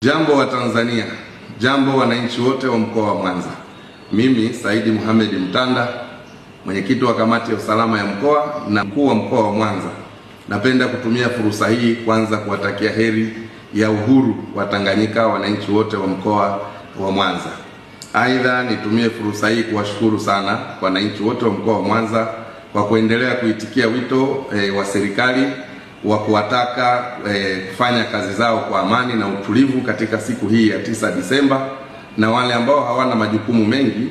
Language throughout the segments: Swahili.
Jambo wa Tanzania, jambo wananchi wote wa mkoa wa Mwanza. Mimi Saidi Mohamed Mtanda, mwenyekiti wa kamati ya usalama ya mkoa na mkuu wa mkoa wa Mwanza, napenda kutumia fursa hii kwanza kuwatakia heri ya uhuru wa Tanganyika wananchi wote wa mkoa wa Mwanza. Aidha, nitumie fursa hii kuwashukuru sana wananchi wote wa mkoa wa Mwanza kwa kuendelea kuitikia wito wa serikali wa kuwataka kufanya kazi zao kwa amani na utulivu katika siku hii ya 9 Disemba, na wale ambao hawana majukumu mengi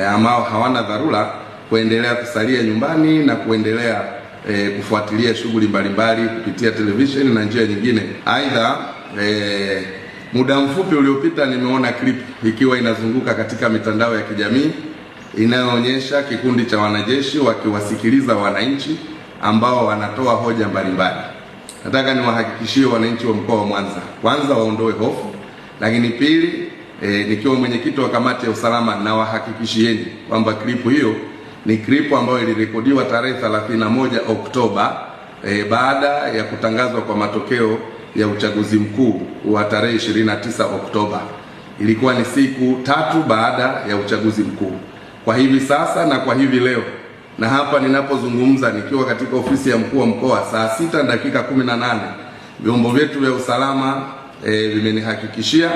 ambao hawana dharura kuendelea kusalia nyumbani na kuendelea kufuatilia shughuli mbalimbali kupitia televisheni na njia nyingine. Aidha, muda mfupi uliopita nimeona clip ikiwa inazunguka katika mitandao ya kijamii inayoonyesha kikundi cha wanajeshi wakiwasikiliza wananchi ambao wanatoa hoja mbalimbali. Nataka niwahakikishie wananchi wa mkoa wa Mwanza, kwanza waondoe hofu, lakini pili, nikiwa mwenyekiti wa kamati ya usalama na wahakikishieni kwamba klipu hiyo ni klipu ambayo ilirekodiwa tarehe 31 Oktoba baada ya kutangazwa kwa matokeo ya uchaguzi mkuu wa tarehe 29 Oktoba. Ilikuwa ni siku 3 baada ya uchaguzi mkuu. Kwa hivi sasa na kwa hivi leo na hapa ninapozungumza nikiwa katika ofisi ya mkuu wa mkoa, saa 6:18 vyombo vyetu vya usalama vimenihakikishia,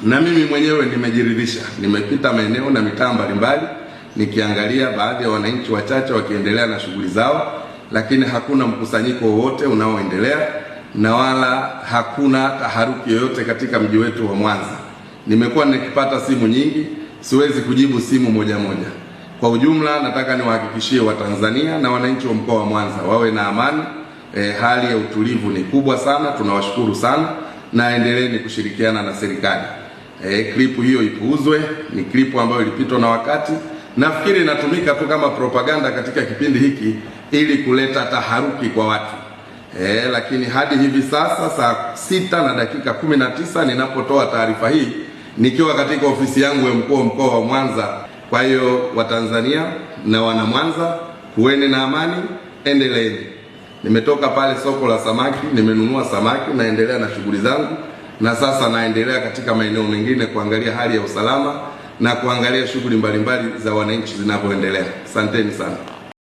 na mimi mwenyewe nimejiridhisha. Nimepita maeneo na mitaa mbalimbali nikiangalia baadhi ya wananchi wachache wakiendelea na shughuli zao, lakini hakuna mkusanyiko wowote unaoendelea na wala hakuna taharuki yoyote katika mji wetu wa Mwanza. Nimekuwa nikipata simu nyingi, siwezi kujibu simu moja moja. Kwa ujumla, nataka niwahakikishie Watanzania na wananchi wa mkoa wa Mwanza wawe na amani. Hali ya utulivu ni kubwa sana, tunawashukuru sana, na endeleeni kushirikiana na serikali. Klipu hiyo ipuuzwe, ni klipu ambayo ilipitwa na wakati. Nafikiri inatumika tu kama propaganda katika kipindi hiki ili kuleta taharuki kwa watu. Lakini hadi hivi sasa saa 6:19 ninapotoa taarifa hii nikiwa katika ofisi yangu ya mkuu wa mkoa wa Mwanza. Kwa hiyo Watanzania na wana Mwanza, kuweni na amani, endeleeni. Nimetoka pale soko la samaki, nimenunua samaki, naendelea na shughuli zangu, na sasa naendelea katika maeneo mengine kuangalia hali ya usalama na kuangalia shughuli mbalimbali za wananchi zinavyoendelea. Asanteni sana.